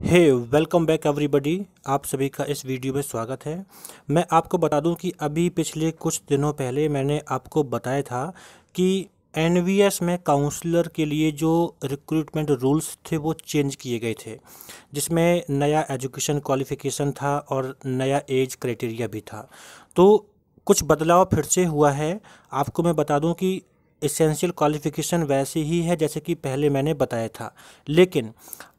हे welcome back everybody. आप सभी का इस वीडियो में स्वागत है। मैं आपको बता दूं कि अभी पिछले कुछ दिनों पहले मैंने आपको बताया था कि एनवीएस में काउंसलर के लिए जो रिक्रूटमेंट रूल्स थे वो चेंज किए गए थे, जिसमें नया एजुकेशन क्वालिफ़िकेशन था और नया एज क्राइटेरिया भी था। तो कुछ बदलाव फिर से हुआ है। आपको मैं बता दूं कि एसेंशियल क्वालिफ़िकेशन वैसे ही है जैसे कि पहले मैंने बताया था, लेकिन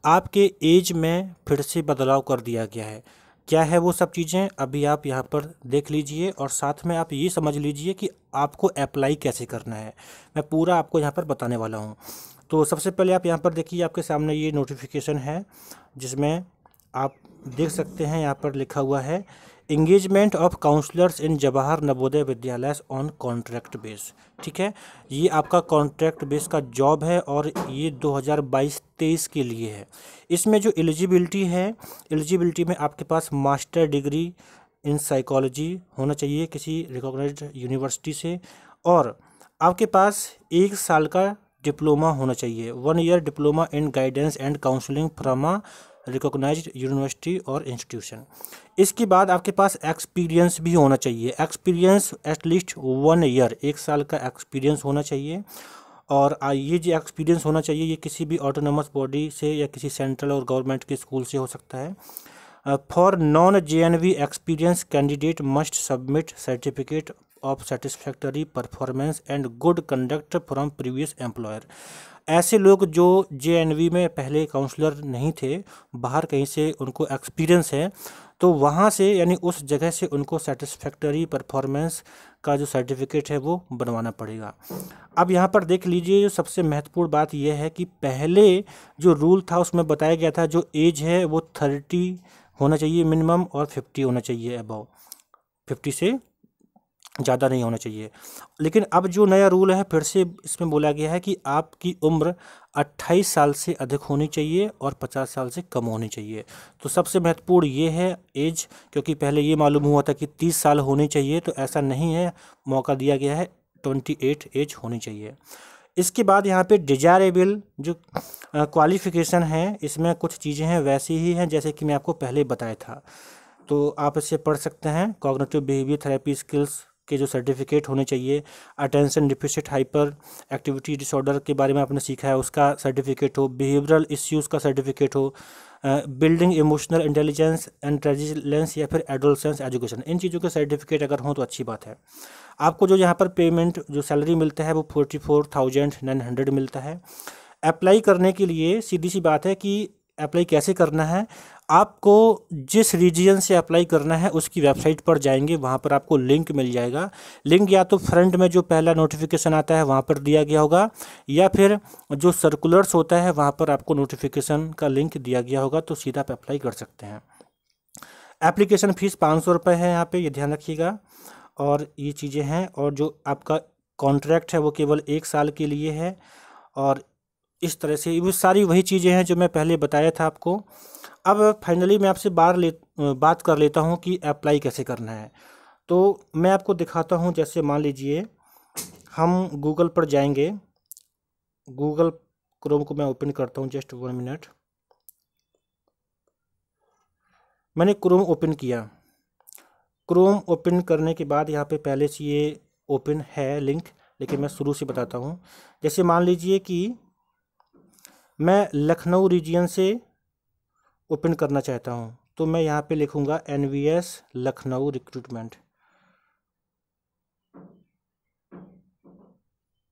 आपके एज में फिर से बदलाव कर दिया गया है। क्या है वो सब चीज़ें अभी आप यहाँ पर देख लीजिए और साथ में आप ये समझ लीजिए कि आपको अप्लाई कैसे करना है। मैं पूरा आपको यहाँ पर बताने वाला हूँ। तो सबसे पहले आप यहाँ पर देखिए, आपके सामने ये नोटिफिकेशन है जिसमें आप देख सकते हैं यहाँ पर लिखा हुआ है engagement of counsellors in Jawahar Navodaya Vidyalaya on contract base. ठीक है, ये आपका कॉन्ट्रैक्ट बेस का जॉब है और ये 2022-23 के लिए है। इसमें जो एलिजिबिलिटी है, एलिजिबिलिटी में आपके पास मास्टर डिग्री इन साइकोलॉजी होना चाहिए किसी रिकॉग्नाइज्ड यूनिवर्सिटी से, और आपके पास 1 साल का डिप्लोमा होना चाहिए, 1 year diploma in guidance and counselling from a recognised university और इंस्टीट्यूशन। इसके बाद आपके पास एक्सपीरियंस भी होना चाहिए, एक्सपीरियंस एटलीस्ट 1 ईयर, 1 साल का एक्सपीरियंस होना चाहिए। और ये जो एक्सपीरियंस होना चाहिए ये किसी भी ऑटोनोमस बॉडी से या किसी सेंट्रल और गवर्नमेंट के स्कूल से हो सकता है। For non JNV experience candidate must submit certificate of satisfactory performance and good conduct from previous employer. ऐसे लोग जो जेएनवी में पहले काउंसलर नहीं थे, बाहर कहीं से उनको एक्सपीरियंस है, तो वहाँ से यानी उस जगह से उनको सेटिस्फैक्टरी परफॉर्मेंस का जो सर्टिफिकेट है वो बनवाना पड़ेगा। अब यहाँ पर देख लीजिए, जो सबसे महत्वपूर्ण बात यह है कि पहले जो रूल था उसमें बताया गया था जो एज है वो 30 होना चाहिए मिनिमम और 50 होना चाहिए अबव, 50 से ज़्यादा नहीं होना चाहिए। लेकिन अब जो नया रूल है फिर से इसमें बोला गया है कि आपकी उम्र 28 साल से अधिक होनी चाहिए और 50 साल से कम होनी चाहिए। तो सबसे महत्वपूर्ण ये है एज, क्योंकि पहले ये मालूम हुआ था कि 30 साल होनी चाहिए, तो ऐसा नहीं है, मौका दिया गया है 28 एज होनी चाहिए। इसके बाद यहाँ पे डिजायरेबल जो क्वालिफ़िकेशन है, इसमें कुछ चीज़ें हैं वैसी ही हैं जैसे कि मैं आपको पहले बताया था, तो आप इसे पढ़ सकते हैं। कॉग्निटिव बिहेवियर थेरेपी स्किल्स के जो सर्टिफिकेट होने चाहिए, attention deficit hyper activity disorder के बारे में आपने सीखा है उसका सर्टिफिकेट हो, बिहेवियरल इश्यूज़ का सर्टिफिकेट हो, building emotional intelligence and resilience या फिर एडोलसेंस एजुकेशन, इन चीज़ों के सर्टिफिकेट अगर हों तो अच्छी बात है। आपको जो यहाँ पर पेमेंट जो सैलरी मिलता है वो 44,900 मिलता है। अप्लाई करने के लिए सीधी सी बात है कि अप्लाई कैसे करना है, आपको जिस रीजन से अप्लाई करना है उसकी वेबसाइट पर जाएंगे, वहाँ पर आपको लिंक मिल जाएगा। लिंक या तो फ्रंट में जो पहला नोटिफिकेशन आता है वहाँ पर दिया गया होगा, या फिर जो सर्कुलर्स होता है वहाँ पर आपको नोटिफिकेशन का लिंक दिया गया होगा, तो सीधा आप अप्लाई कर सकते हैं। एप्लीकेशन फ़ीस 500 रुपये है यहाँ पे, ये ध्यान रखिएगा। और ये चीज़ें हैं, और जो आपका कॉन्ट्रैक्ट है वो केवल 1 साल के लिए है। और इस तरह से वो सारी वही चीज़ें हैं जो मैं पहले बताया था आपको। अब फाइनली मैं आपसे बात कर लेता हूँ कि अप्लाई कैसे करना है। तो मैं आपको दिखाता हूँ, जैसे मान लीजिए हम गूगल पर जाएंगे, गूगल क्रोम को मैं ओपन करता हूँ, जस्ट 1 मिनट। मैंने क्रोम ओपन किया। क्रोम ओपन करने के बाद यहाँ पे पहले से ये ओपन है लिंक, लेकिन मैं शुरू से बताता हूँ। जैसे मान लीजिए कि मैं लखनऊ रीजन से ओपन करना चाहता हूँ, तो मैं यहाँ पे लिखूँगा NVS Lucknow recruitment,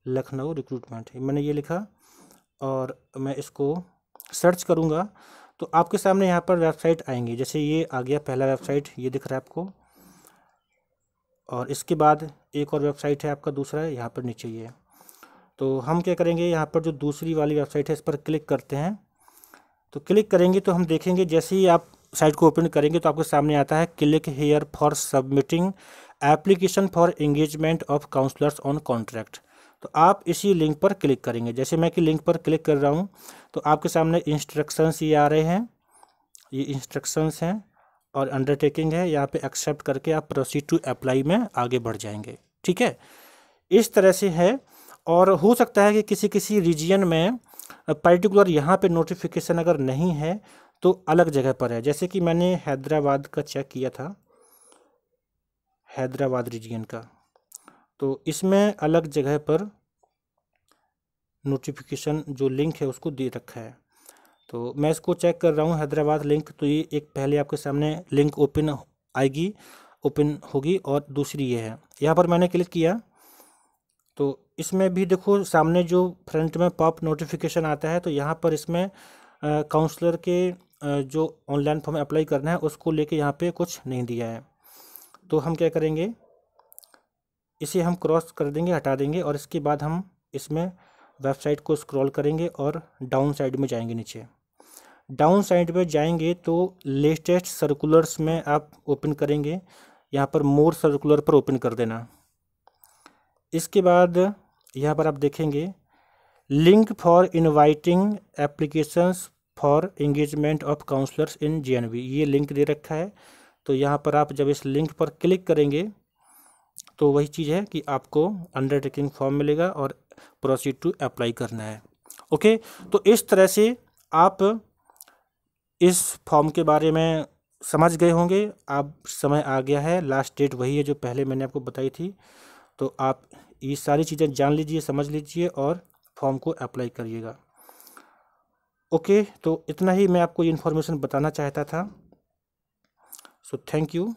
Lucknow recruitment, मैंने ये लिखा और मैं इसको सर्च करूँगा तो आपके सामने यहाँ पर वेबसाइट आएंगी। जैसे ये आ गया पहला वेबसाइट, ये दिख रहा है आपको, और इसके बाद एक और वेबसाइट है आपका दूसरा, यहाँ पर नीचे ये। तो हम क्या करेंगे, यहाँ पर जो दूसरी वाली वेबसाइट है इस पर क्लिक करते हैं। तो क्लिक करेंगे तो हम देखेंगे, जैसे ही आप साइट को ओपन करेंगे तो आपके सामने आता है click here for submitting application for engagement of counsellors on contract. तो आप इसी लिंक पर क्लिक करेंगे। जैसे मैं कि लिंक पर क्लिक कर रहा हूँ तो आपके सामने इंस्ट्रक्शंस ये आ रहे हैं, ये इंस्ट्रक्शंस हैं और अंडरटेकिंग है। यहाँ पे एक्सेप्ट करके आप प्रोसीड टू अप्लाई में आगे बढ़ जाएंगे। ठीक है, इस तरह से है। और हो सकता है कि किसी किसी रीजन में पर्टिकुलर यहाँ पे नोटिफिकेशन अगर नहीं है तो अलग जगह पर है। जैसे कि मैंने हैदराबाद का चेक किया था, हैदराबाद रीजन का, तो इसमें अलग जगह पर नोटिफिकेशन जो लिंक है उसको दे रखा है। तो मैं इसको चेक कर रहा हूँ हैदराबाद लिंक। तो ये एक पहले आपके सामने लिंक ओपन आएगी, ओपन होगी, और दूसरी ये है। यहाँ पर मैंने क्लिक किया तो इसमें भी देखो सामने जो फ्रंट में पॉप नोटिफिकेशन आता है, तो यहाँ पर इसमें काउंसलर के जो ऑनलाइन फॉर्म अप्लाई करना है उसको लेके यहाँ पे कुछ नहीं दिया है। तो हम क्या करेंगे, इसे हम क्रॉस कर देंगे, हटा देंगे, और इसके बाद हम इसमें वेबसाइट को स्क्रॉल करेंगे और डाउन साइड में जाएंगे। नीचे डाउन साइड में जाएंगे तो लेटेस्ट सर्कुलर्स में आप ओपन करेंगे, यहाँ पर मोर सर्कुलर पर ओपन कर देना। इसके बाद यहाँ पर आप देखेंगे link for inviting applications for engagement of counsellors in JNV, ये लिंक दे रखा है। तो यहाँ पर आप जब इस लिंक पर क्लिक करेंगे तो वही चीज़ है कि आपको अंडरटेकिंग फॉर्म मिलेगा और प्रोसीड टू अप्लाई करना है। ओके, तो इस तरह से आप इस फॉर्म के बारे में समझ गए होंगे। अब समय आ गया है, लास्ट डेट वही है जो पहले मैंने आपको बताई थी। तो आप ये सारी चीज़ें जान लीजिए, समझ लीजिए और फॉर्म को अप्लाई करिएगा। ओके, तो इतना ही मैं आपको ये इन्फॉर्मेशन बताना चाहता था। So thank you.